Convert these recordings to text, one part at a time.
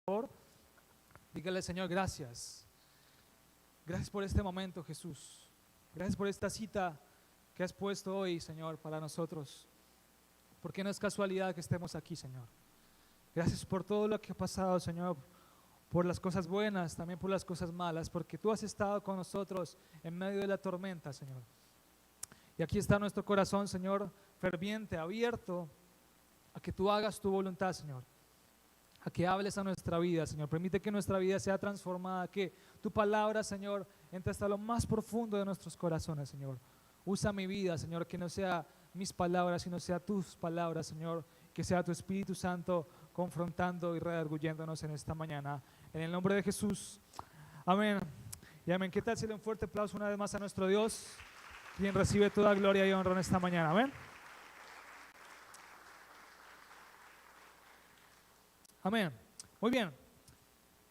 favor, dígale: Señor, gracias. Gracias por este momento, Jesús. Gracias por esta cita que has puesto hoy, Señor, para nosotros. Porque no es casualidad que estemos aquí, Señor. Gracias por todo lo que ha pasado, Señor, por las cosas buenas, también por las cosas malas, porque tú has estado con nosotros en medio de la tormenta, Señor. Y aquí está nuestro corazón, Señor, ferviente, abierto a que tú hagas tu voluntad, Señor. A que hables a nuestra vida, Señor. Permite que nuestra vida sea transformada, que tu palabra, Señor, entre hasta lo más profundo de nuestros corazones, Señor. Usa mi vida, Señor, que no sea mis palabras, sino sea tus palabras, Señor. Que sea tu Espíritu Santo confrontando y redarguyéndonos en esta mañana. En el nombre de Jesús. Amén. Y amén. ¿Qué tal si le un fuerte aplauso una vez más a nuestro Dios, quien recibe toda gloria y honra en esta mañana? Amén. Amén. Muy bien.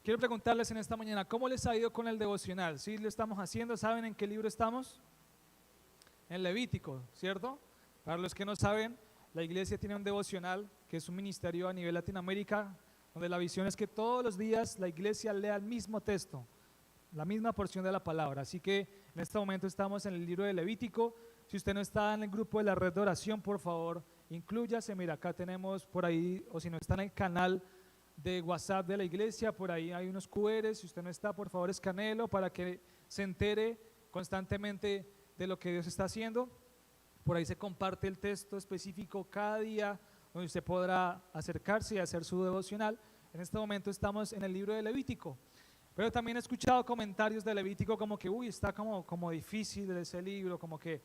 Quiero preguntarles en esta mañana, ¿cómo les ha ido con el devocional? ¿Sí lo estamos haciendo? ¿Saben en qué libro estamos? En Levítico, ¿cierto? Para los que no saben, la iglesia tiene un devocional que es un ministerio a nivel Latinoamérica, donde la visión es que todos los días la iglesia lea el mismo texto, la misma porción de la palabra. Así que en este momento estamos en el libro de Levítico. Si usted no está en el grupo de la red de oración, por favor, inclúyase. Mira, acá tenemos por ahí, o si no está en el canal de WhatsApp de la iglesia, por ahí hay unos QR. Si usted no está, por favor, escanéelo para que se entere constantemente de lo que Dios está haciendo. Por ahí se comparte el texto específico cada día, donde usted podrá acercarse y hacer su devocional. En este momento estamos en el libro de Levítico, pero también he escuchado comentarios de Levítico como que, uy, está como difícil ese libro, como que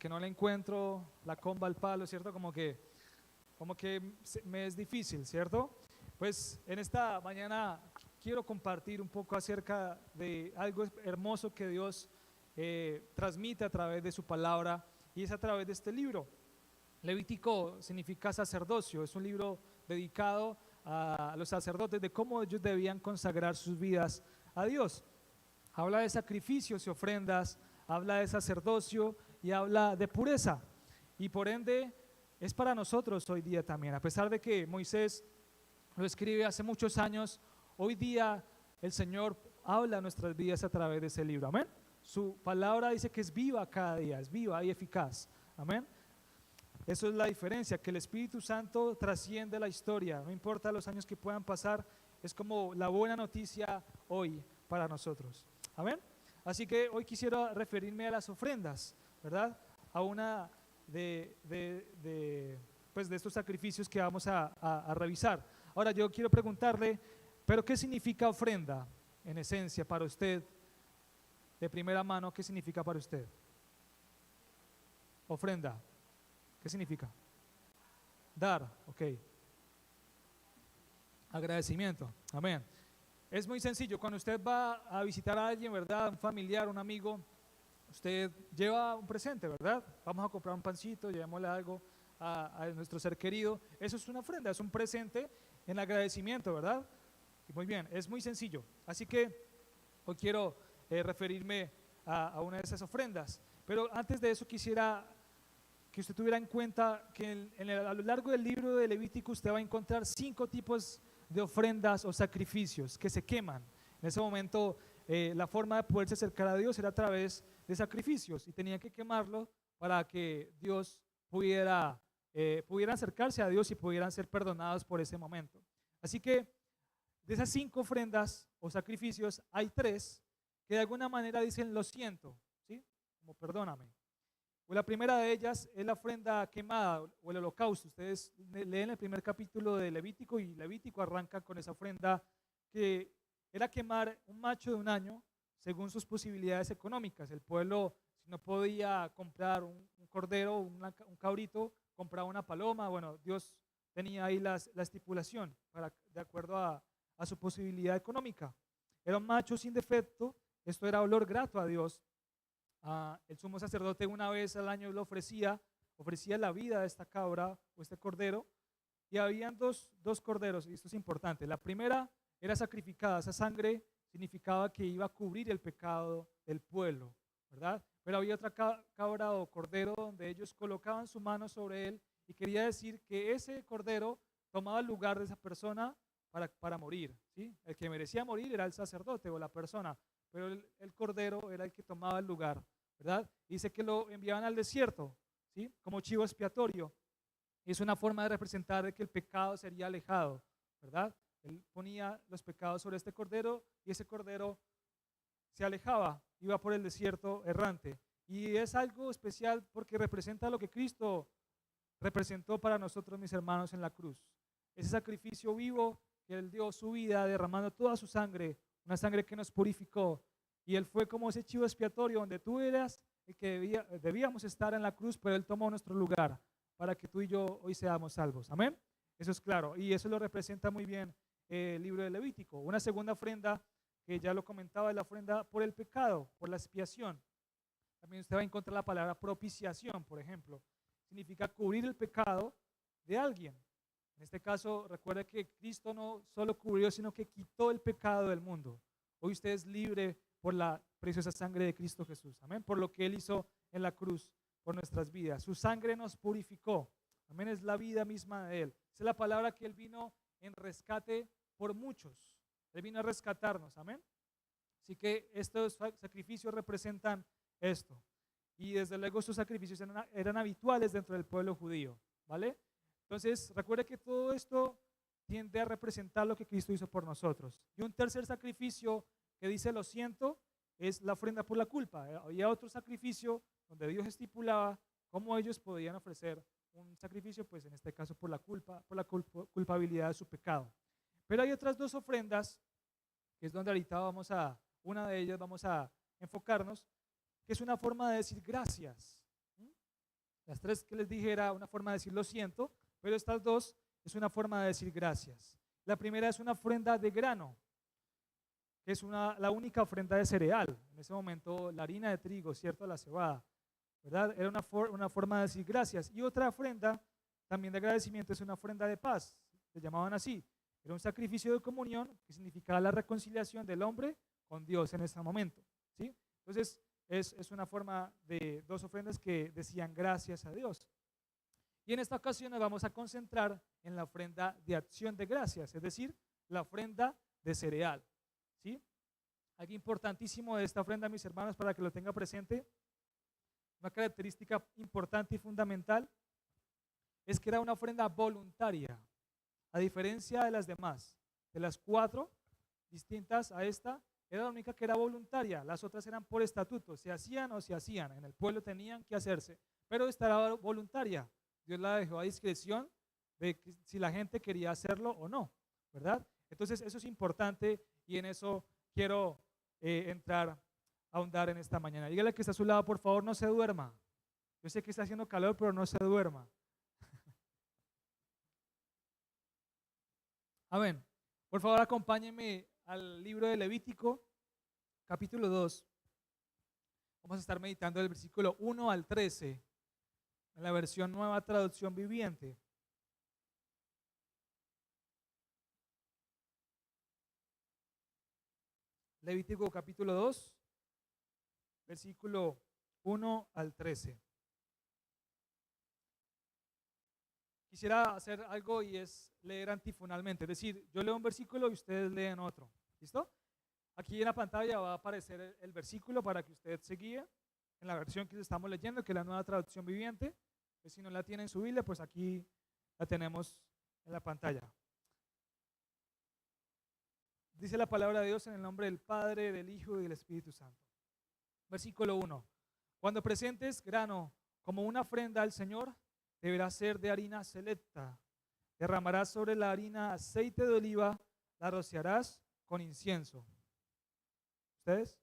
no le encuentro la comba al palo, ¿cierto? Como que me es difícil, ¿cierto? Pues en esta mañana quiero compartir un poco acerca de algo hermoso que Dios transmite a través de su palabra, y es a través de este libro. Levítico significa sacerdocio, es un libro dedicado a los sacerdotes, de cómo ellos debían consagrar sus vidas a Dios. Habla de sacrificios y ofrendas, habla de sacerdocio y habla de pureza, y por ende es para nosotros hoy día también. A pesar de que Moisés lo escribe hace muchos años, hoy día el Señor habla a nuestras vidas a través de ese libro. Amén. Su palabra dice que es viva cada día, es viva y eficaz. Amén. Eso es la diferencia, que el Espíritu Santo trasciende la historia. No importa los años que puedan pasar, es como la buena noticia hoy para nosotros. Amén. Así que hoy quisiera referirme a las ofrendas, ¿verdad? A una de estos sacrificios que vamos a revisar. Ahora yo quiero preguntarle, ¿pero qué significa ofrenda en esencia para usted? De primera mano, ¿qué significa para usted? Ofrenda, ¿qué significa? Dar, ok. Agradecimiento, amén. Es muy sencillo, cuando usted va a visitar a alguien, ¿verdad? Un familiar, un amigo, usted lleva un presente, ¿verdad? Vamos a comprar un pancito, llevémosle algo a nuestro ser querido. Eso es una ofrenda, es un presente en agradecimiento, ¿verdad? Y muy bien, es muy sencillo. Así que hoy quiero referirme a una de esas ofrendas. Pero antes de eso quisiera que usted tuviera en cuenta que a lo largo del libro de Levítico usted va a encontrar 5 tipos de ofrendas o sacrificios que se queman. En ese momento la forma de poderse acercar a Dios era a través de sacrificios, y tenían que quemarlo para que Dios pudieran acercarse a Dios y pudieran ser perdonados por ese momento. Así que de esas 5 ofrendas o sacrificios hay 3 que de alguna manera dicen lo siento, ¿sí? Como perdóname. Pues la primera de ellas es la ofrenda quemada o el holocausto. Ustedes leen el primer capítulo de Levítico, y Levítico arranca con esa ofrenda que era quemar un macho de un año según sus posibilidades económicas. El pueblo, si no podía comprar un cordero, un cabrito, compraba una paloma. Bueno, Dios tenía ahí la estipulación de acuerdo a su posibilidad económica. Era un macho sin defecto. Esto era olor grato a Dios. El sumo sacerdote una vez al año lo ofrecía la vida de esta cabra o este cordero, y habían dos corderos, y esto es importante. La primera era sacrificada, esa sangre significaba que iba a cubrir el pecado del pueblo, ¿verdad? Pero había otra cabra o cordero donde ellos colocaban su mano sobre él, y quería decir que ese cordero tomaba el lugar de esa persona para morir, ¿sí? El que merecía morir era el sacerdote o la persona, pero el cordero era el que tomaba el lugar, ¿verdad? Dice que lo enviaban al desierto, ¿sí? Como chivo expiatorio. Es una forma de representar de que el pecado sería alejado, ¿verdad? Él ponía los pecados sobre este cordero y ese cordero se alejaba, iba por el desierto errante. Y es algo especial porque representa lo que Cristo representó para nosotros, mis hermanos, en la cruz. Ese sacrificio vivo que Él dio su vida, derramando toda su sangre, una sangre que nos purificó. Y Él fue como ese chivo expiatorio donde tú eras el que debíamos estar en la cruz, pero Él tomó nuestro lugar para que tú y yo hoy seamos salvos. Amén. Eso es claro. Y eso lo representa muy bien el libro de Levítico. Una segunda ofrenda, que ya lo comentaba, es la ofrenda por el pecado, por la expiación. También usted va a encontrar la palabra propiciación, por ejemplo. Significa cubrir el pecado de alguien. En este caso, recuerde que Cristo no solo cubrió, sino que quitó el pecado del mundo. Hoy usted es libre por la preciosa sangre de Cristo Jesús. Amén. Por lo que Él hizo en la cruz por nuestras vidas. Su sangre nos purificó. Amén. Es la vida misma de Él. Esa es la palabra que Él vino en rescate por muchos. Él vino a rescatarnos. Amén. Así que estos sacrificios representan esto. Y desde luego estos sacrificios eran habituales dentro del pueblo judío, ¿vale? Entonces, recuerde que todo esto tiende a representar lo que Cristo hizo por nosotros. Y un tercer sacrificio que dice lo siento es la ofrenda por la culpa. Había otro sacrificio donde Dios estipulaba cómo ellos podían ofrecer un sacrificio, pues en este caso por la culpa, por la culpabilidad de su pecado. Pero hay otras dos ofrendas, que es donde ahorita una de ellas vamos a enfocarnos, que es una forma de decir gracias. Las tres que les dije era una forma de decir lo siento, pero estas dos es una forma de decir gracias. La primera es una ofrenda de grano, que es la única ofrenda de cereal. En ese momento la harina de trigo, ¿cierto? La cebada, ¿verdad? Era una forma de decir gracias. Y otra ofrenda también de agradecimiento es una ofrenda de paz, se llamaban así. Era un sacrificio de comunión que significaba la reconciliación del hombre con Dios en ese momento, ¿sí? Entonces, es una forma de dos ofrendas que decían gracias a Dios. Y en esta ocasión nos vamos a concentrar en la ofrenda de acción de gracias, es decir, la ofrenda de cereal, ¿sí? Algo importantísimo de esta ofrenda, mis hermanos, para que lo tenga presente, una característica importante y fundamental, es que era una ofrenda voluntaria, a diferencia de las demás. De las cuatro distintas a esta, era la única que era voluntaria, las otras eran por estatuto, se hacían o se hacían, en el pueblo tenían que hacerse, pero esta era voluntaria. Dios la dejó a discreción de si la gente quería hacerlo o no, ¿verdad? Entonces eso es importante y en eso quiero entrar, ahondar en esta mañana. Dígale que está a su lado, por favor, no se duerma. Yo sé que está haciendo calor, pero no se duerma. Amén. Por favor, acompáñenme al libro de Levítico, capítulo 2. Vamos a estar meditando del versículo 1 al 13, en la versión Nueva Traducción Viviente. Levítico capítulo 2, versículo 1 al 13. Quisiera hacer algo y es leer antifonalmente, es decir, yo leo un versículo y ustedes leen otro. ¿Listo? Aquí en la pantalla va a aparecer el versículo para que usted se guíe en la versión que estamos leyendo, que es la Nueva Traducción Viviente. Pues si no la tiene en su Biblia, pues aquí la tenemos en la pantalla. Dice la palabra de Dios en el nombre del Padre, del Hijo y del Espíritu Santo. Versículo 1. Cuando presentes grano como una ofrenda al Señor, deberá ser de harina selecta. Derramarás sobre la harina aceite de oliva, la rociarás con incienso. ¿Ustedes?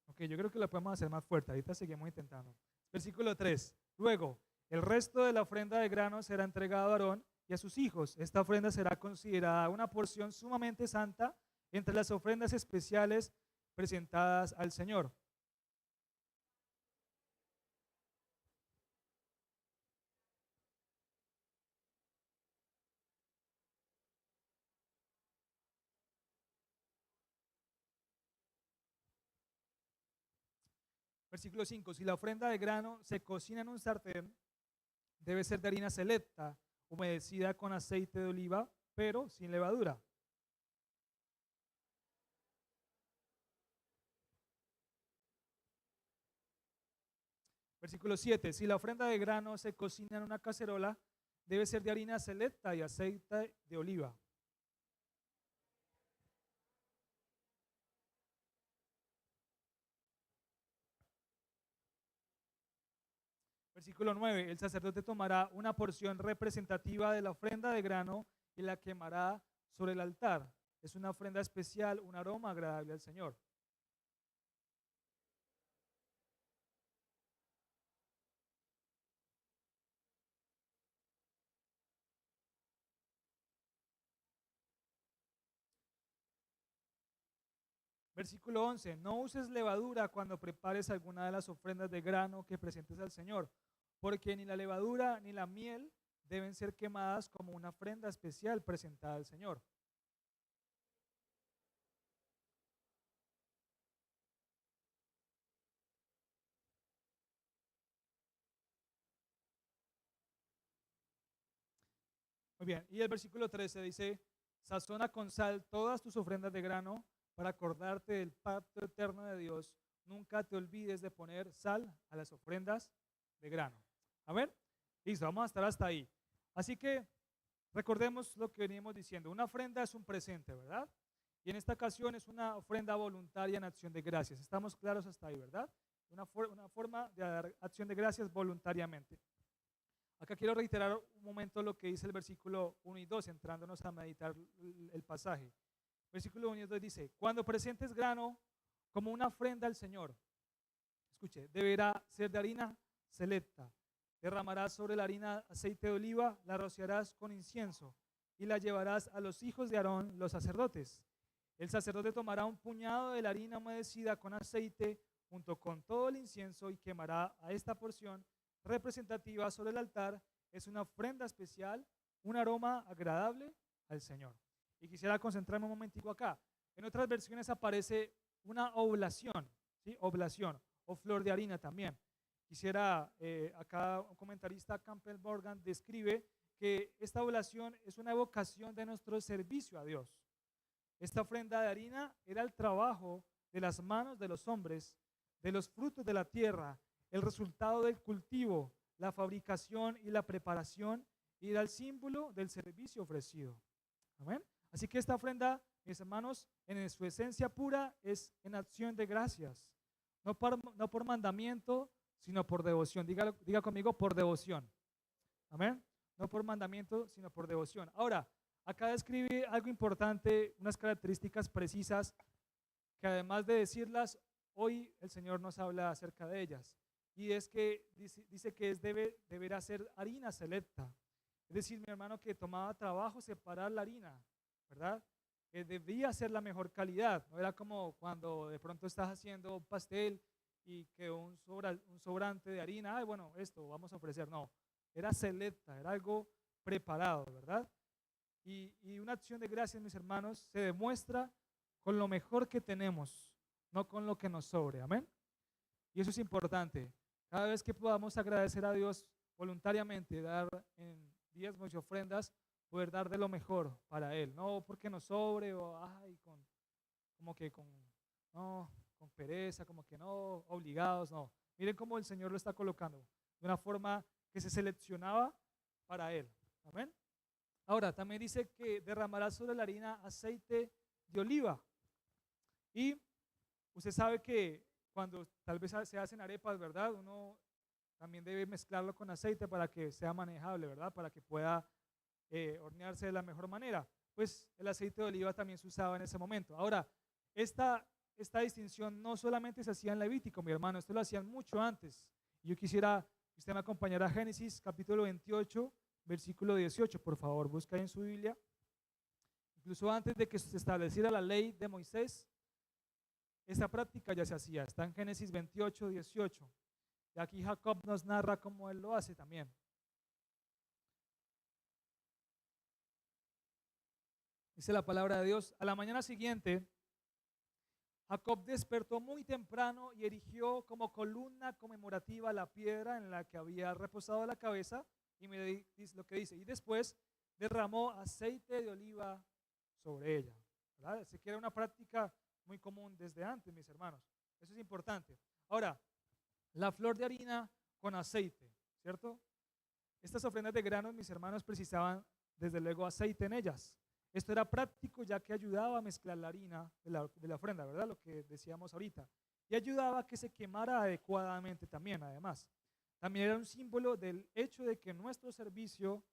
Ok, yo creo que lo podemos hacer más fuerte. Ahorita seguimos intentando. Versículo 3. Luego, el resto de la ofrenda de grano será entregado a Aarón y a sus hijos. Esta ofrenda será considerada una porción sumamente santa entre las ofrendas especiales presentadas al Señor. Versículo 5. Si la ofrenda de grano se cocina en un sartén, debe ser de harina selecta, humedecida con aceite de oliva, pero sin levadura. Versículo 7. Si la ofrenda de grano se cocina en una cacerola, debe ser de harina selecta y aceite de oliva. Versículo 9. El sacerdote tomará una porción representativa de la ofrenda de grano y la quemará sobre el altar. Es una ofrenda especial, un aroma agradable al Señor. Versículo 11. No uses levadura cuando prepares alguna de las ofrendas de grano que presentes al Señor, porque ni la levadura ni la miel deben ser quemadas como una ofrenda especial presentada al Señor. Muy bien, y el versículo 13 dice, sazona con sal todas tus ofrendas de grano para acordarte del pacto eterno de Dios. Nunca te olvides de poner sal a las ofrendas de grano. A ver, listo, vamos a estar hasta ahí. Así que recordemos lo que veníamos diciendo. Una ofrenda es un presente, ¿verdad? Y en esta ocasión es una ofrenda voluntaria en acción de gracias. Estamos claros hasta ahí, ¿verdad? Una forma de dar acción de gracias voluntariamente. Acá quiero reiterar un momento lo que dice el versículo 1 y 2, entrándonos a meditar el pasaje. Versículo 1 y 2 dice, cuando presentes grano como una ofrenda al Señor, escuche, deberá ser de harina selecta. Derramarás sobre la harina aceite de oliva, la rociarás con incienso y la llevarás a los hijos de Aarón, los sacerdotes. El sacerdote tomará un puñado de la harina humedecida con aceite junto con todo el incienso y quemará a esta porción representativa sobre el altar. Es una ofrenda especial, un aroma agradable al Señor. Y quisiera concentrarme un momentico acá. En otras versiones aparece una oblación, ¿sí? Oblación o flor de harina también. Quisiera, acá un comentarista, Campbell Morgan, describe que esta oblación es una evocación de nuestro servicio a Dios. Esta ofrenda de harina era el trabajo de las manos de los hombres, de los frutos de la tierra, el resultado del cultivo, la fabricación y la preparación, y era el símbolo del servicio ofrecido. Amén. Así que esta ofrenda, mis hermanos, en su esencia pura es en acción de gracias, no por mandamiento, sino por devoción. Diga conmigo, por devoción. Amén. No por mandamiento, sino por devoción. Ahora, acá describe algo importante, unas características precisas que además de decirlas, hoy el Señor nos habla acerca de ellas. Y es que dice que deberá ser harina selecta. Es decir, mi hermano, que tomaba trabajo separar la harina, ¿verdad? Que debía ser la mejor calidad. No era como cuando de pronto estás haciendo un pastel y quedó un sobrante de harina. Ay, bueno, esto vamos a ofrecer. No, era selecta, era algo preparado, ¿verdad? Y una acción de gracias, mis hermanos, se demuestra con lo mejor que tenemos, no con lo que nos sobre. Amén. Y eso es importante. Cada vez que podamos agradecer a Dios voluntariamente, dar en diezmos y ofrendas, poder dar de lo mejor para Él. No porque nos sobre o ay, no, con pereza, como que no, obligados, no. Miren cómo el Señor lo está colocando de una forma que se seleccionaba para Él. Amén. Ahora, también dice que derramará sobre la harina aceite de oliva. Y usted sabe que cuando tal vez se hacen arepas, ¿verdad? Uno también debe mezclarlo con aceite para que sea manejable, ¿verdad? Para que pueda hornearse de la mejor manera. Pues el aceite de oliva también se usaba en ese momento. Ahora, esta distinción no solamente se hacía en Levítico, mi hermano, esto lo hacían mucho antes. Y yo quisiera que usted me acompañara a Génesis capítulo 28, versículo 18, por favor, busca ahí en su Biblia. Incluso antes de que se estableciera la ley de Moisés, esta práctica ya se hacía. Está en Génesis 28, 18. Y aquí Jacob nos narra cómo él lo hace también. Dice la palabra de Dios, a la mañana siguiente, Jacob despertó muy temprano y erigió como columna conmemorativa la piedra en la que había reposado la cabeza, y me dice lo que dice, y después derramó aceite de oliva sobre ella. ¿Verdad? Así que era una práctica muy común desde antes, mis hermanos. Eso es importante. Ahora, la flor de harina con aceite, ¿cierto? Estas ofrendas de granos, mis hermanos, precisaban desde luego aceite en ellas. Esto era práctico ya que ayudaba a mezclar la harina de la ofrenda, ¿verdad? Lo que decíamos ahorita. Y ayudaba a que se quemara adecuadamente también, además. También era un símbolo del hecho de que nuestro servicio,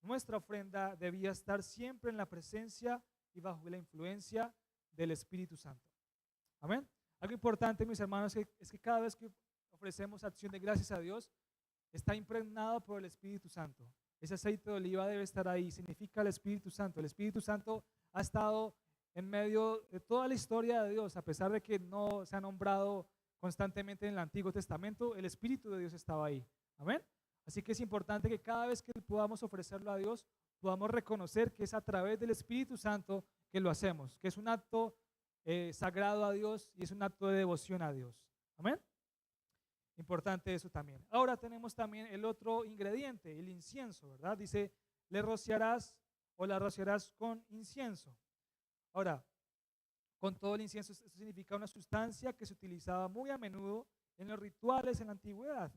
nuestra ofrenda debía estar siempre en la presencia y bajo la influencia del Espíritu Santo. Amén. Algo importante, mis hermanos, es que cada vez que ofrecemos acción de gracias a Dios, está impregnado por el Espíritu Santo. Ese aceite de oliva debe estar ahí, significa el Espíritu Santo. El Espíritu Santo ha estado en medio de toda la historia de Dios, a pesar de que no se ha nombrado constantemente en el Antiguo Testamento, el Espíritu de Dios estaba ahí. Amén. Así que es importante que cada vez que podamos ofrecerlo a Dios, podamos reconocer que es a través del Espíritu Santo que lo hacemos, que es un acto sagrado a Dios y es un acto de devoción a Dios. Amén. Importante eso también. Ahora tenemos también el otro ingrediente, el incienso, ¿verdad? Dice, le rociarás o la rociarás con incienso. Ahora, con todo el incienso, esto significa una sustancia que se utilizaba muy a menudo en los rituales en la antigüedad,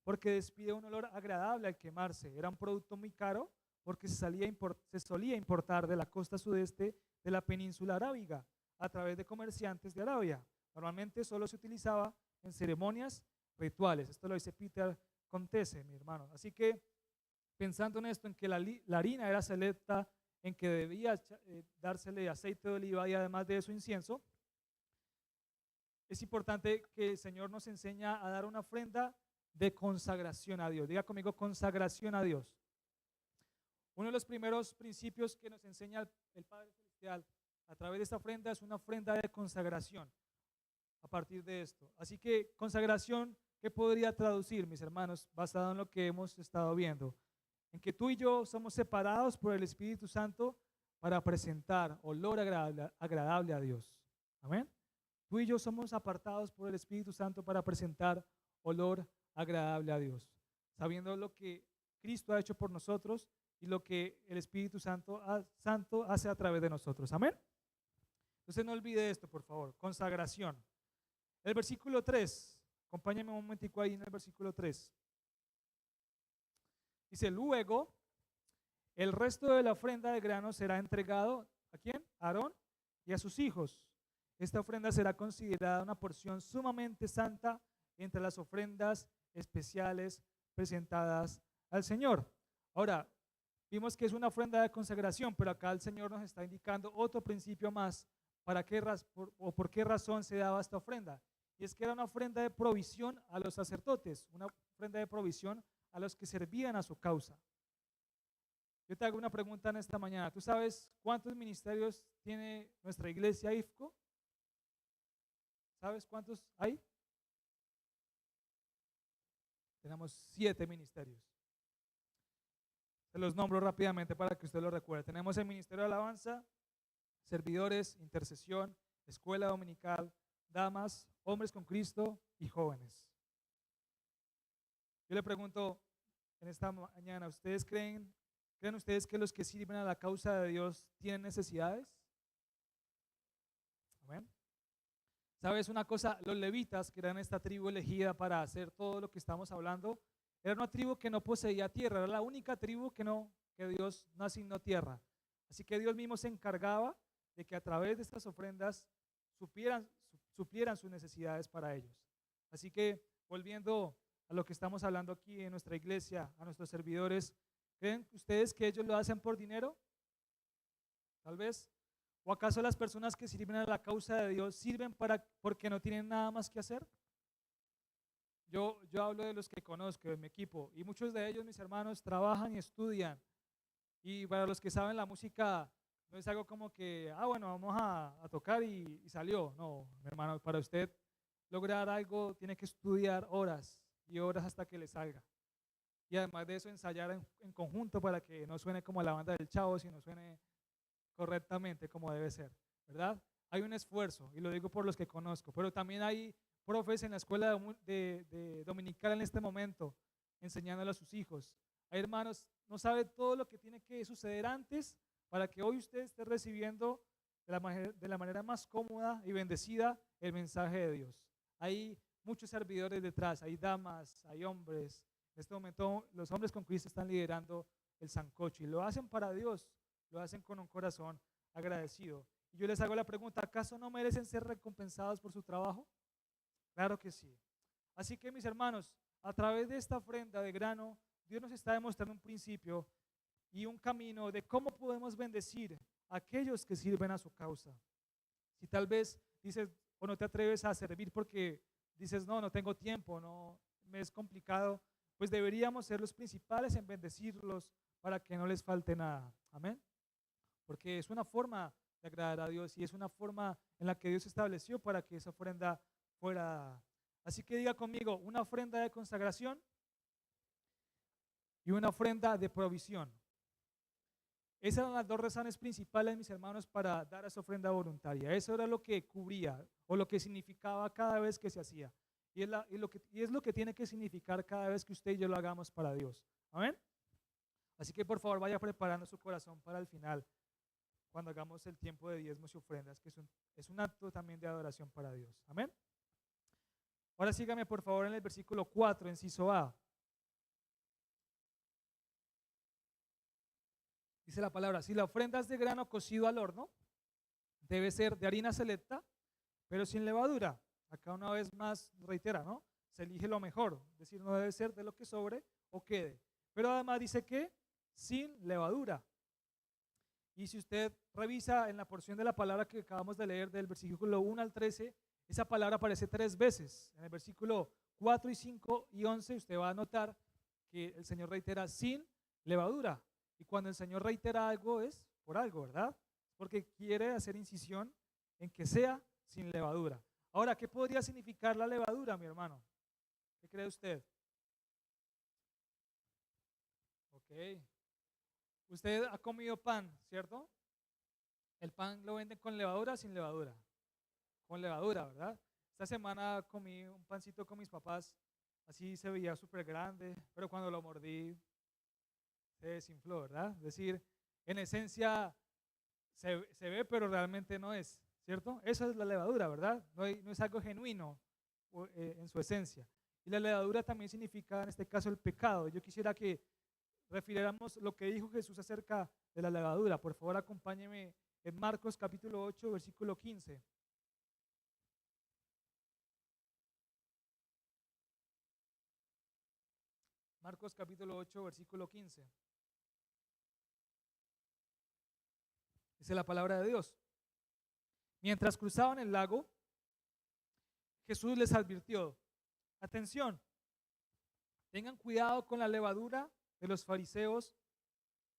porque despide un olor agradable al quemarse. Era un producto muy caro porque se solía importar de la costa sudeste de la península arábiga a través de comerciantes de Arabia. Normalmente solo se utilizaba en ceremonias rituales. Esto lo dice Peter Contese, mi hermano. Así que pensando en esto, en que la harina era selecta, en que debía dársele aceite de oliva y además de eso incienso, es importante que el Señor nos enseña a dar una ofrenda de consagración a Dios. Diga conmigo, consagración a Dios. Uno de los primeros principios que nos enseña el Padre Celestial a través de esta ofrenda es una ofrenda de consagración a partir de esto. Así que consagración, ¿qué podría traducir, mis hermanos, basado en lo que hemos estado viendo? En que tú y yo somos separados por el Espíritu Santo para presentar olor agradable a Dios. Amén. Tú y yo somos apartados por el Espíritu Santo para presentar olor agradable a Dios, sabiendo lo que Cristo ha hecho por nosotros y lo que el Espíritu Santo hace a través de nosotros. Amén. Entonces no olvide esto, por favor. Consagración. El versículo 3, acompáñame un momentico ahí en el versículo 3. Dice, luego el resto de la ofrenda de grano será entregado, ¿a quién? A Aarón y a sus hijos. Esta ofrenda será considerada una porción sumamente santa entre las ofrendas especiales presentadas al Señor. Ahora, vimos que es una ofrenda de consagración, pero acá el Señor nos está indicando otro principio más por qué razón se daba esta ofrenda. Y es que era una ofrenda de provisión a los sacerdotes, una ofrenda de provisión a los que servían a su causa. Yo te hago una pregunta en esta mañana. ¿Tú sabes cuántos ministerios tiene nuestra iglesia IFCO? ¿Sabes cuántos hay? Tenemos 7 ministerios. Se los nombro rápidamente para que usted lo recuerde. Tenemos el Ministerio de Alabanza, servidores, intercesión, escuela dominical, damas, hombres con Cristo y jóvenes. Yo le pregunto en esta mañana, ¿creen ustedes que los que sirven a la causa de Dios tienen necesidades? Amén. ¿Sabes una cosa? Los levitas, que eran esta tribu elegida para hacer todo lo que estamos hablando, era una tribu que no poseía tierra, era la única tribu que Dios no asignó tierra. Así que Dios mismo se encargaba de que a través de estas ofrendas suplieran sus necesidades para ellos. Así que, volviendo a lo que estamos hablando aquí en nuestra iglesia, a nuestros servidores, ¿creen ustedes que ellos lo hacen por dinero? Tal vez. ¿O acaso las personas que sirven a la causa de Dios sirven porque no tienen nada más que hacer? Yo hablo de los que conozco, de mi equipo, y muchos de ellos, mis hermanos, trabajan y estudian. Y para los que saben, la música no es algo como que, bueno, vamos a tocar y salió. No, mi hermano, para usted lograr algo tiene que estudiar horas y horas hasta que le salga. Y además de eso, ensayar en conjunto para que no suene como la banda del Chavo, sino suene correctamente como debe ser, ¿verdad? hay un esfuerzo, y lo digo por los que conozco, pero también hay profes en la escuela de dominical en este momento, enseñándole a sus hijos. Hay hermanos, no sabe todo lo que tiene que suceder antes para que hoy usted esté recibiendo de la manera más cómoda y bendecida el mensaje de Dios. Hay muchos servidores detrás, hay damas, hay hombres. En este momento los hombres con Cristo están liderando el sancocho y lo hacen para Dios, lo hacen con un corazón agradecido. Y yo les hago la pregunta, ¿acaso no merecen ser recompensados por su trabajo? Claro que sí. Así que mis hermanos, a través de esta ofrenda de grano, Dios nos está demostrando un principio y un camino de cómo podemos bendecir a aquellos que sirven a su causa. Si tal vez dices o no te atreves a servir porque dices, no tengo tiempo, no, me es complicado, pues deberíamos ser los principales en bendecirlos para que no les falte nada. Amén. Porque es una forma de agradar a Dios y es una forma en la que Dios estableció para que esa ofrenda fuera dada. Así que diga conmigo, una ofrenda de consagración y una ofrenda de provisión. Esas eran las dos razones principales, mis hermanos, para dar esa ofrenda voluntaria. Eso era lo que cubría o lo que significaba cada vez que se hacía. Y es lo que tiene que significar cada vez que usted y yo lo hagamos para Dios. Amén. Así que por favor vaya preparando su corazón para el final, cuando hagamos el tiempo de diezmos y ofrendas, que es un acto también de adoración para Dios. Amén. Ahora sígame por favor en el versículo 4, inciso A. Dice la palabra, si la ofrenda es de grano cocido al horno, debe ser de harina selecta, pero sin levadura. Acá una vez más reitera, ¿no? Se elige lo mejor, es decir, no debe ser de lo que sobre o quede. Pero además dice que sin levadura. Y si usted revisa en la porción de la palabra que acabamos de leer del versículo 1 al 13, esa palabra aparece 3 veces. En el versículo 4 y 5 y 11 usted va a notar que el Señor reitera sin levadura. Y cuando el Señor reitera algo es por algo, ¿verdad? Porque quiere hacer incisión en que sea sin levadura. Ahora, ¿qué podría significar la levadura, mi hermano? ¿Qué cree usted? Ok. Usted ha comido pan, ¿cierto? El pan lo venden con levadura o sin levadura. Con levadura, ¿verdad? Esta semana comí un pancito con mis papás, así se veía súper grande, pero cuando lo mordí se desinfló, ¿verdad? Es decir, en esencia se ve, pero realmente no es, ¿cierto? Eso es la levadura, ¿verdad? No es algo genuino en su esencia. Y la levadura también significa, en este caso, el pecado. Yo quisiera que refiriéramos lo que dijo Jesús acerca de la levadura. Por favor, acompáñeme en Marcos capítulo 8, versículo 15. Marcos capítulo 8, versículo 15. Dice la palabra de Dios. Mientras cruzaban el lago, Jesús les advirtió, atención, tengan cuidado con la levadura de los fariseos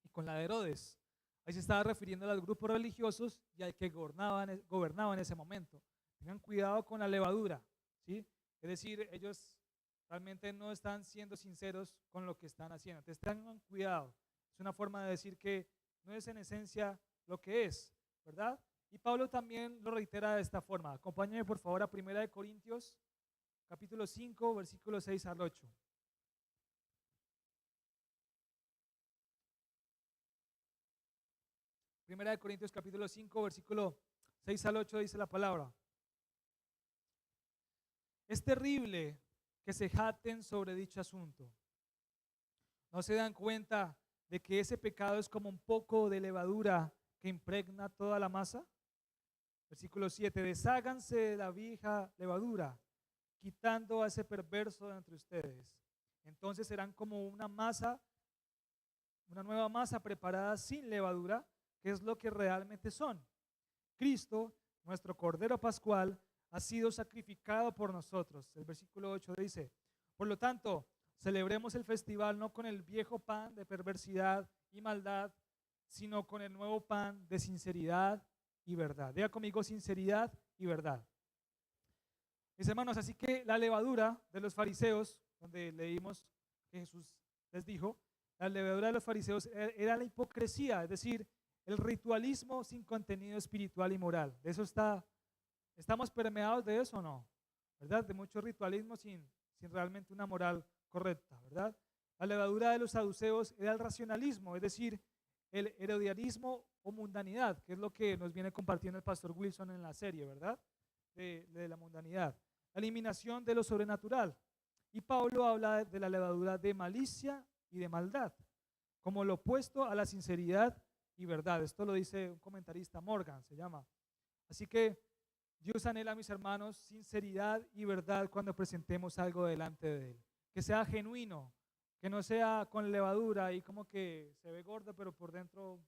y con la de Herodes. Ahí se estaba refiriendo a los grupos religiosos y al que gobernaba en ese momento. Tengan cuidado con la levadura, ¿sí? Es decir, ellos realmente no están siendo sinceros con lo que están haciendo. Entonces tengan cuidado. Es una forma de decir que no es en esencia lo que es, ¿verdad? Y Pablo también lo reitera de esta forma. Acompáñenme por favor a 1 Corintios, capítulo 5, versículos 6 al 8. Primera de Corintios capítulo 5, versículo 6 al 8 dice la palabra. Es terrible que se jacten sobre dicho asunto. ¿No se dan cuenta de que ese pecado es como un poco de levadura que impregna toda la masa? Versículo 7, desháganse de la vieja levadura, quitando a ese perverso de entre ustedes. Entonces serán como una masa, una nueva masa preparada sin levadura, que es lo que realmente son. Cristo, nuestro Cordero Pascual, ha sido sacrificado por nosotros. El versículo 8 dice, por lo tanto, celebremos el festival no con el viejo pan de perversidad y maldad, sino con el nuevo pan de sinceridad y verdad. Diga conmigo, sinceridad y verdad. Mis hermanos, así que la levadura de los fariseos, donde leímos que Jesús les dijo, la levadura de los fariseos era la hipocresía, es decir, el ritualismo sin contenido espiritual y moral. De eso estamos permeados de eso o no, ¿verdad? De mucho ritualismo sin realmente una moral correcta, ¿verdad? La levadura de los saduceos era el racionalismo, es decir, el herodianismo o mundanidad, que es lo que nos viene compartiendo el pastor Wilson en la serie, ¿verdad? De la mundanidad. La eliminación de lo sobrenatural. Y Pablo habla de la levadura de malicia y de maldad, como lo opuesto a la sinceridad y verdad. Esto lo dice un comentarista, Morgan se llama. Así que Dios anhela, mis hermanos, sinceridad y verdad cuando presentemos algo delante de Él. Que sea genuino, que no sea con levadura y como que se ve gordo, pero por dentro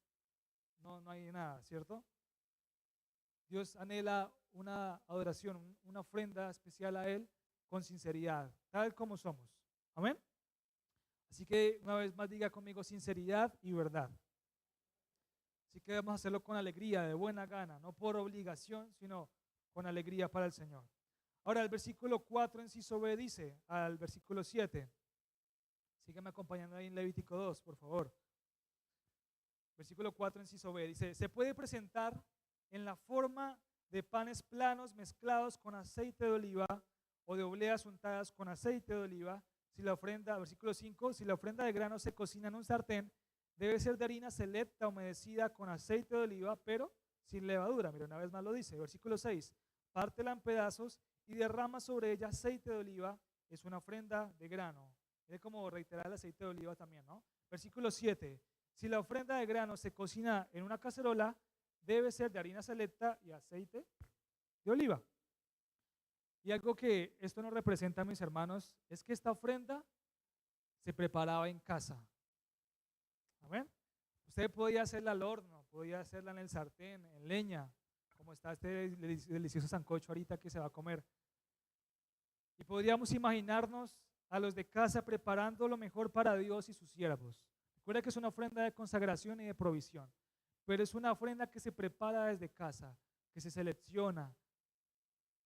no hay nada, ¿cierto? Dios anhela una adoración, una ofrenda especial a Él con sinceridad, tal como somos. Amén. Así que una vez más diga conmigo sinceridad y verdad. Así que vamos a hacerlo con alegría, de buena gana, no por obligación, sino con alegría para el Señor. Ahora el versículo 4 inciso B dice al versículo 7. Sígueme acompañando ahí en Levítico 2, por favor. Versículo 4 inciso B dice, se puede presentar en la forma de panes planos mezclados con aceite de oliva o de obleas untadas con aceite de oliva. Si la ofrenda, versículo 5, si la ofrenda de grano se cocina en un sartén, debe ser de harina selecta humedecida con aceite de oliva, pero sin levadura. Mira, una vez más lo dice. Versículo 6, pártela en pedazos y derrama sobre ella aceite de oliva. Es una ofrenda de grano. Es como reiterar el aceite de oliva también, ¿no? Versículo 7, si la ofrenda de grano se cocina en una cacerola, debe ser de harina selecta y aceite de oliva. Y algo que esto nos representa, mis hermanos, es que esta ofrenda se preparaba en casa. Amén. Usted podía hacerla al horno, podía hacerla en el sartén, en leña, como está este delicioso sancocho ahorita que se va a comer. Y podríamos imaginarnos a los de casa preparando lo mejor para Dios y sus siervos. Recuerda que es una ofrenda de consagración y de provisión, pero es una ofrenda que se prepara desde casa, que se selecciona,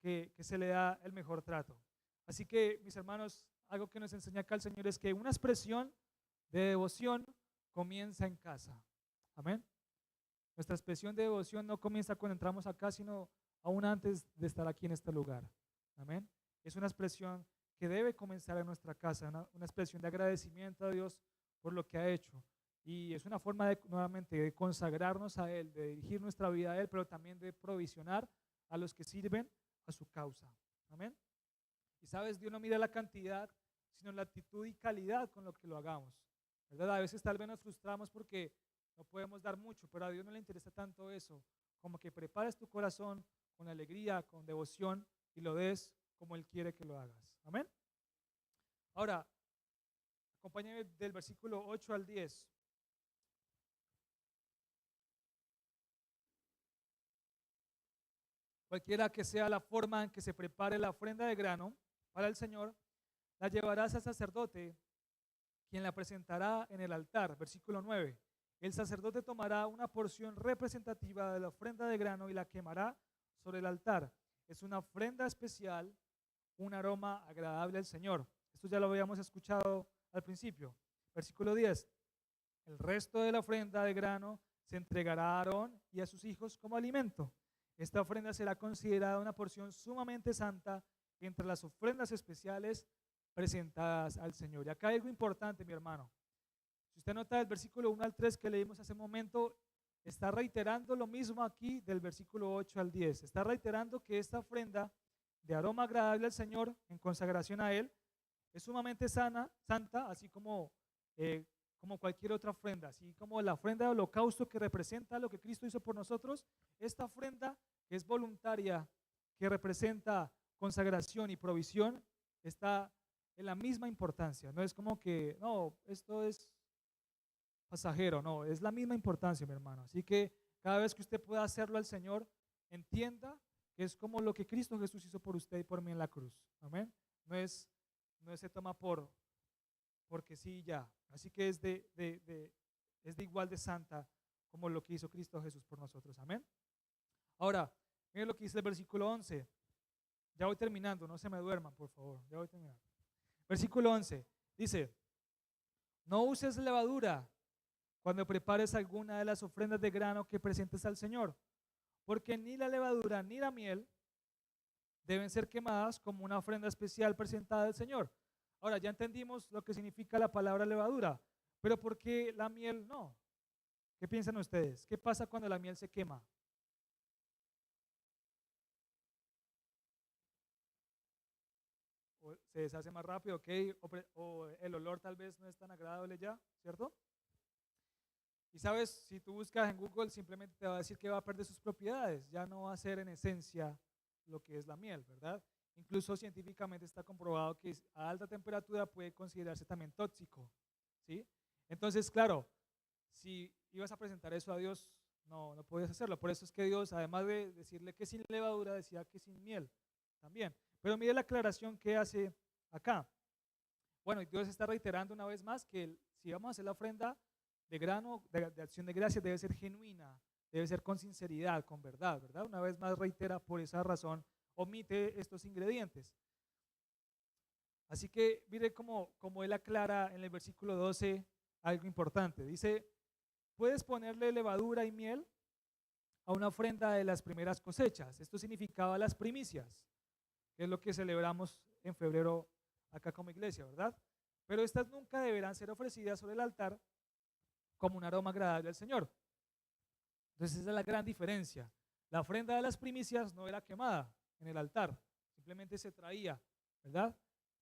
que se le da el mejor trato. Así que, mis hermanos, algo que nos enseña acá el Señor es que una expresión de devoción comienza en casa. Amén. Nuestra expresión de devoción no comienza cuando entramos acá, sino aún antes de estar aquí en este lugar. Amén. Es una expresión que debe comenzar en nuestra casa, una expresión de agradecimiento a Dios por lo que ha hecho. Y es una forma de, nuevamente, de consagrarnos a Él, de dirigir nuestra vida a Él, pero también de provisionar a los que sirven a su causa. Amén. Y sabes, Dios no mira la cantidad, sino la actitud y calidad con lo que lo hagamos. ¿Verdad? A veces tal vez nos frustramos porque no podemos dar mucho, pero a Dios no le interesa tanto eso, como que prepares tu corazón con alegría, con devoción y lo des como Él quiere que lo hagas. Amén. Ahora, acompáñame del versículo 8 al 10. Cualquiera que sea la forma en que se prepare la ofrenda de grano para el Señor, la llevarás al sacerdote, quien la presentará en el altar. Versículo 9. El sacerdote tomará una porción representativa de la ofrenda de grano y la quemará sobre el altar. Es una ofrenda especial, un aroma agradable al Señor. Esto ya lo habíamos escuchado al principio. Versículo 10. El resto de la ofrenda de grano se entregará a Aarón y a sus hijos como alimento. Esta ofrenda será considerada una porción sumamente santa entre las ofrendas especiales presentadas al Señor. Y acá hay algo importante, mi hermano. Si usted nota el versículo 1 al 3 que leímos hace un momento, está reiterando lo mismo aquí del versículo 8 al 10. Está reiterando que esta ofrenda de aroma agradable al Señor en consagración a Él es sumamente santa, así como cualquier otra ofrenda, así como la ofrenda de holocausto que representa lo que Cristo hizo por nosotros. Esta ofrenda que es voluntaria, que representa consagración y provisión, está en la misma importancia. No es como que, no, esto es pasajero, no, es la misma importancia, mi hermano. Así que cada vez que usted pueda hacerlo al Señor, entienda que es como lo que Cristo Jesús hizo por usted y por mí en la cruz. Amén. No se toma porque sí ya. Así que es de igual de santa como lo que hizo Cristo Jesús por nosotros. Amén. Ahora, miren lo que dice el versículo 11. Ya voy terminando, no se me duerman, por favor. Ya voy terminando. Versículo 11 dice: no uses levadura cuando prepares alguna de las ofrendas de grano que presentes al Señor, porque ni la levadura ni la miel deben ser quemadas como una ofrenda especial presentada al Señor. Ahora ya entendimos lo que significa la palabra levadura, pero ¿por qué la miel no? ¿Qué piensan ustedes? ¿Qué pasa cuando la miel se quema? O se deshace más rápido, ¿ok? O el olor tal vez no es tan agradable ya, ¿cierto? Y sabes, si tú buscas en Google, simplemente te va a decir que va a perder sus propiedades, ya no va a ser en esencia lo que es la miel, ¿verdad? Incluso científicamente está comprobado que a alta temperatura puede considerarse también tóxico, ¿sí? Entonces, claro, si ibas a presentar eso a Dios, no podías hacerlo. Por eso es que Dios, además de decirle que sin levadura, decía que sin miel también. Pero mire la aclaración que hace acá. Bueno, y Dios está reiterando una vez más que si vamos a hacer la ofrenda de grano, de acción de gracias, debe ser genuina, debe ser con sinceridad, con verdad, ¿verdad? Una vez más reitera, por esa razón, omite estos ingredientes. Así que mire cómo él aclara en el versículo 12 algo importante. Dice, puedes ponerle levadura y miel a una ofrenda de las primeras cosechas. Esto significaba las primicias, que es lo que celebramos en febrero acá como iglesia, ¿verdad? Pero estas nunca deberán ser ofrecidas sobre el altar como un aroma agradable al Señor. Entonces esa es la gran diferencia. La ofrenda de las primicias no era quemada en el altar, simplemente se traía, ¿verdad?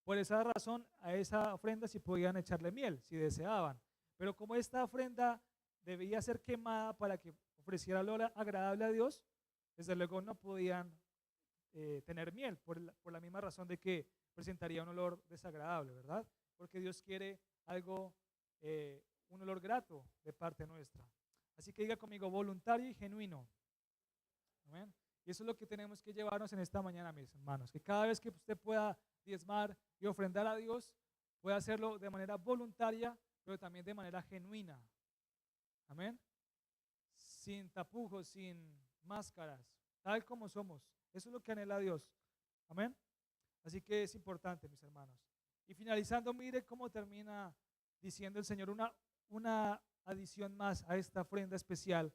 Por esa razón a esa ofrenda sí podían echarle miel, si deseaban. Pero como esta ofrenda debía ser quemada para que ofreciera olor agradable a Dios, desde luego no podían tener miel, por la misma razón de que presentaría un olor desagradable, ¿verdad? Porque Dios quiere algo, un olor grato de parte nuestra. Así que diga conmigo, voluntario y genuino. Amén. Y eso es lo que tenemos que llevarnos en esta mañana, mis hermanos. Que cada vez que usted pueda diezmar y ofrendar a Dios, pueda hacerlo de manera voluntaria, pero también de manera genuina. Amén. Sin tapujos, sin máscaras, tal como somos. Eso es lo que anhela Dios. Amén. Así que es importante, mis hermanos. Y finalizando, mire cómo termina diciendo el Señor una adición más a esta ofrenda especial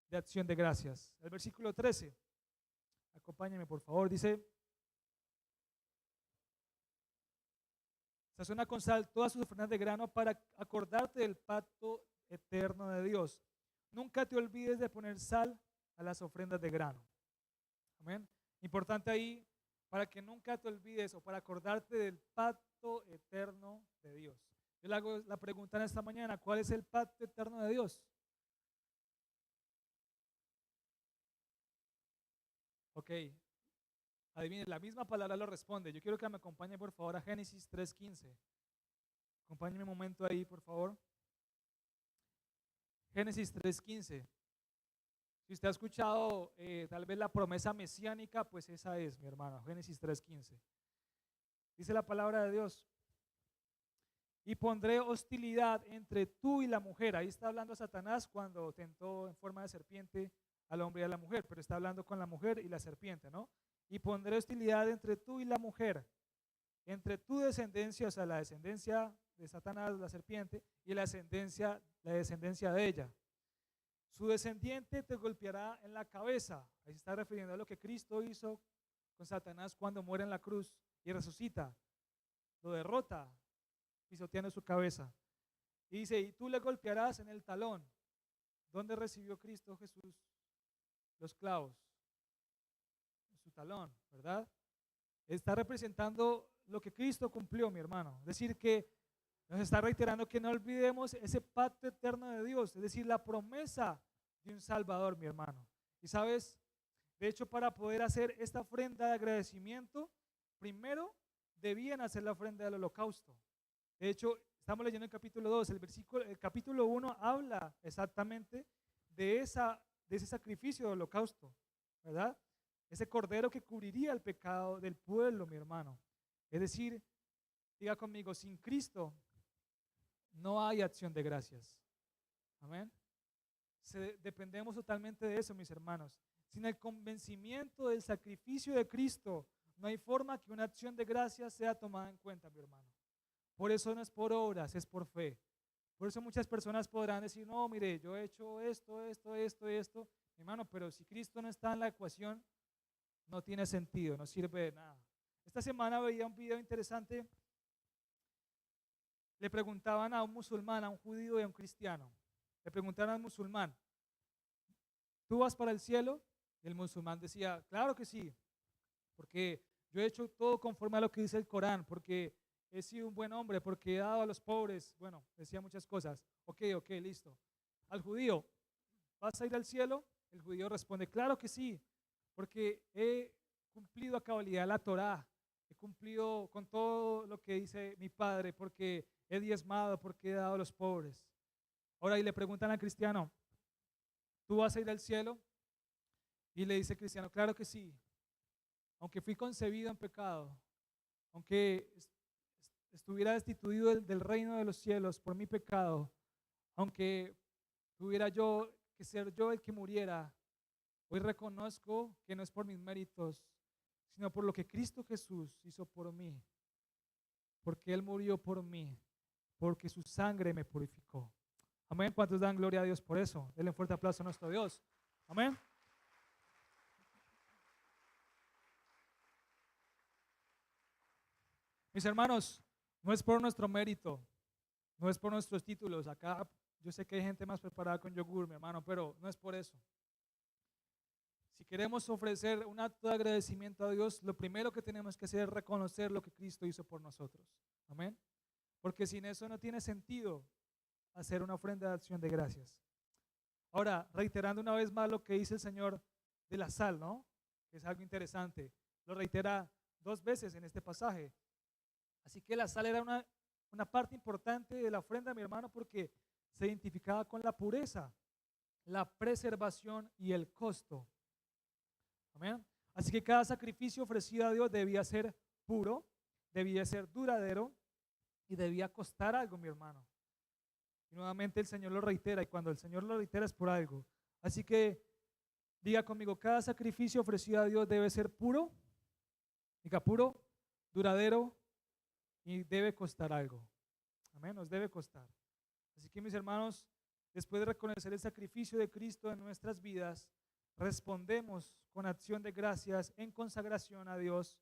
de acción de gracias. El versículo 13, acompáñenme por favor, dice, sazona con sal todas sus ofrendas de grano para acordarte del pacto eterno de Dios. Nunca te olvides de poner sal a las ofrendas de grano. Amén. Importante ahí, para que nunca te olvides o para acordarte del pacto eterno de Dios. Yo le hago la pregunta en esta mañana, ¿cuál es el pacto eterno de Dios? Ok, adivinen, la misma palabra lo responde. Yo quiero que me acompañe por favor a Génesis 3:15. Acompáñenme un momento ahí, por favor. Génesis 3:15. Si usted ha escuchado tal vez la promesa mesiánica, pues esa es, mi hermano, Génesis 3:15. Dice la palabra de Dios, y pondré hostilidad entre tú y la mujer. Ahí está hablando Satanás cuando tentó en forma de serpiente al hombre y a la mujer, pero está hablando con la mujer y la serpiente, ¿no? Y pondré hostilidad entre tú y la mujer, entre tu descendencia, o sea, la descendencia de Satanás, la serpiente, y la descendencia de ella. Su descendiente te golpeará en la cabeza. Ahí se está refiriendo a lo que Cristo hizo con Satanás cuando muere en la cruz y resucita. Lo derrota pisoteando su cabeza. Y dice, y tú le golpearás en el talón. ¿Dónde recibió Cristo Jesús los clavos? En su talón, ¿verdad? Está representando lo que Cristo cumplió, mi hermano. Es decir, que nos está reiterando que no olvidemos ese pacto eterno de Dios, es decir, la promesa de un Salvador, mi hermano. Y sabes, de hecho, para poder hacer esta ofrenda de agradecimiento, primero debían hacer la ofrenda del holocausto. De hecho, estamos leyendo el capítulo 2, el capítulo 1 habla exactamente de ese sacrificio de holocausto, ¿verdad? Ese cordero que cubriría el pecado del pueblo, mi hermano. Es decir, diga conmigo, sin Cristo no hay acción de gracias. Amén. Dependemos totalmente de eso, mis hermanos. Sin el convencimiento del sacrificio de Cristo, no hay forma que una acción de gracias sea tomada en cuenta, mi hermano. Por eso no es por obras, es por fe. Por eso muchas personas podrán decir, no, mire, yo he hecho esto, esto, esto, esto, mi hermano, pero si Cristo no está en la ecuación, no tiene sentido, no sirve de nada. Esta semana veía un video interesante, le preguntaban a un musulmán, a un judío y a un cristiano, le preguntaron al musulmán, ¿tú vas para el cielo? Y el musulmán decía, claro que sí, porque yo he hecho todo conforme a lo que dice el Corán, porque he sido un buen hombre, porque he dado a los pobres, bueno, decía muchas cosas. Ok, listo. Al judío, ¿vas a ir al cielo? El judío responde, claro que sí, porque he cumplido a cabalidad la Torá, he cumplido con todo lo que dice mi padre, porque he diezmado, porque he dado a los pobres. Ahora, y le preguntan al cristiano, ¿tú vas a ir al cielo? Y le dice el cristiano, claro que sí, aunque fui concebido en pecado, aunque estuviera destituido del reino de los cielos por mi pecado, aunque tuviera yo que ser yo el que muriera, hoy reconozco que no es por mis méritos, sino por lo que Cristo Jesús hizo por mí, porque Él murió por mí, porque su sangre me purificó. Amén. ¿Cuántos dan gloria a Dios por eso? Denle un fuerte aplauso a nuestro Dios. Amén. Mis hermanos, no es por nuestro mérito, no es por nuestros títulos. Acá yo sé que hay gente más preparada con yogur, mi hermano, pero no es por eso. Si queremos ofrecer un acto de agradecimiento a Dios, lo primero que tenemos que hacer es reconocer lo que Cristo hizo por nosotros. Amén. Porque sin eso no tiene sentido hacer una ofrenda de acción de gracias. Ahora, reiterando una vez más lo que dice el Señor de la sal, ¿no? Que es algo interesante. Lo reitera 2 veces en este pasaje. Así que la sal era una parte importante de la ofrenda, mi hermano, porque se identificaba con la pureza, la preservación y el costo. Amén. Así que cada sacrificio ofrecido a Dios debía ser puro, debía ser duradero y debía costar algo, mi hermano. Y nuevamente el Señor lo reitera, y cuando el Señor lo reitera es por algo. Así que diga conmigo, cada sacrificio ofrecido a Dios debe ser puro, diga puro, duradero y debe costar algo. Amén, nos debe costar. Así que mis hermanos, después de reconocer el sacrificio de Cristo en nuestras vidas, respondemos con acción de gracias en consagración a Dios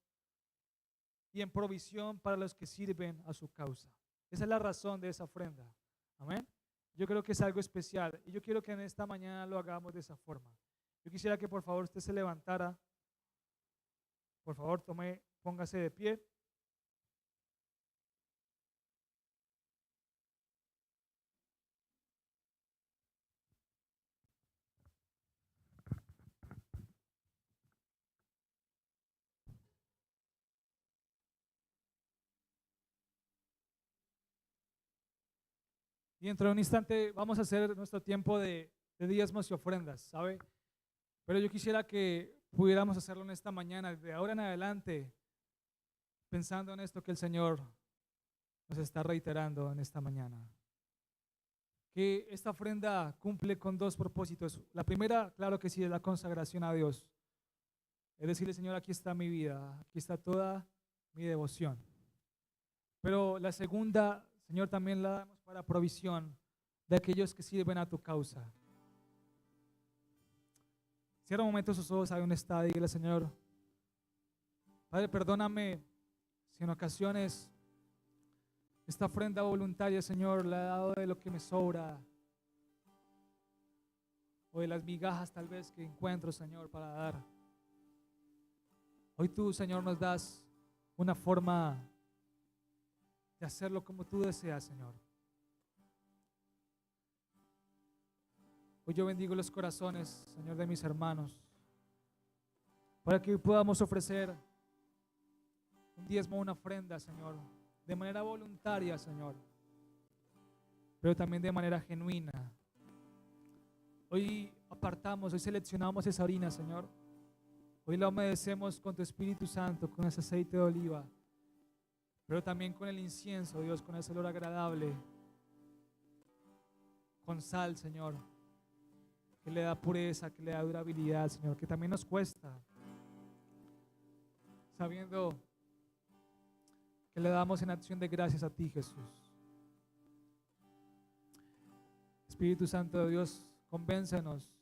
y en provisión para los que sirven a su causa. Esa es la razón de esa ofrenda. Amén. Yo creo que es algo especial y yo quiero que en esta mañana lo hagamos de esa forma. Yo quisiera que por favor usted se levantara. Por favor, póngase de pie. Y dentro de un instante vamos a hacer nuestro tiempo de diezmos y ofrendas, ¿sabe? Pero yo quisiera que pudiéramos hacerlo en esta mañana, de ahora en adelante, pensando en esto que el Señor nos está reiterando en esta mañana. Que esta ofrenda cumple con 2 propósitos. La primera, claro que sí, es la consagración a Dios. Es decirle, Señor, aquí está mi vida, aquí está toda mi devoción. Pero la segunda, Señor, también la damos para provisión de aquellos que sirven a tu causa. Cierra un momento sus ojos, hay un estado y dígale, Señor, Padre, perdóname si en ocasiones esta ofrenda voluntaria, Señor, la he dado de lo que me sobra o de las migajas tal vez que encuentro, Señor, para dar. Hoy tú, Señor, nos das una forma de hacerlo como tú deseas, Señor. Hoy yo bendigo los corazones, Señor, de mis hermanos, para que podamos ofrecer un diezmo, una ofrenda, Señor, de manera voluntaria, Señor, pero también de manera genuina. Hoy apartamos, hoy seleccionamos esa harina, Señor. Hoy la humedecemos con tu Espíritu Santo, con ese aceite de oliva, pero también con el incienso, Dios, con ese olor agradable, con sal, Señor, que le da pureza, que le da durabilidad, Señor, que también nos cuesta, sabiendo que le damos en acción de gracias a ti, Jesús. Espíritu Santo de Dios, convéncenos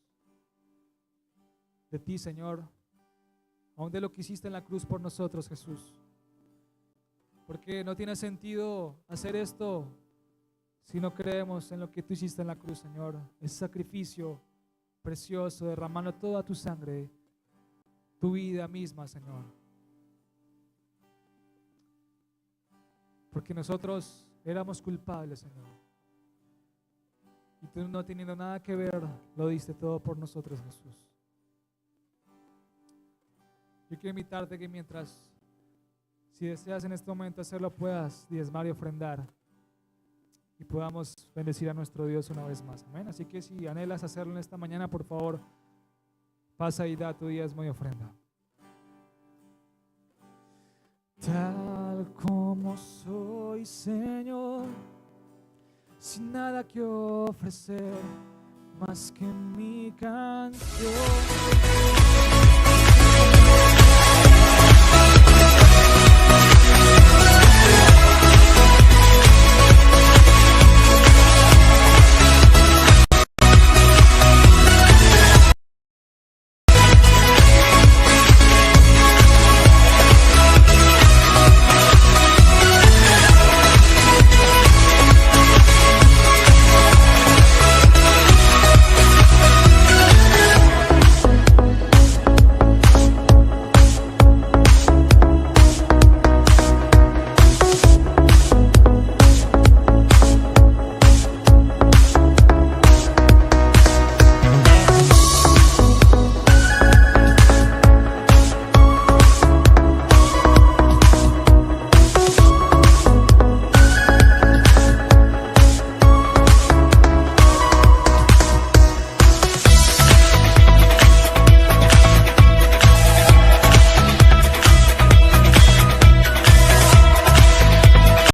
de ti, Señor, aún de lo que hiciste en la cruz por nosotros, Jesús. Porque no tiene sentido hacer esto si no creemos en lo que tú hiciste en la cruz, Señor. Ese sacrificio precioso, derramando toda tu sangre, tu vida misma, Señor. Porque nosotros éramos culpables, Señor. Y tú, no teniendo nada que ver, lo diste todo por nosotros, Jesús. Yo quiero invitarte que mientras, si deseas en este momento hacerlo, puedas diezmar y ofrendar y podamos bendecir a nuestro Dios una vez más. Amén. Así que si anhelas hacerlo en esta mañana, por favor, pasa y da tu diezmo y ofrenda. Tal como soy, Señor, sin nada que ofrecer más que mi canción.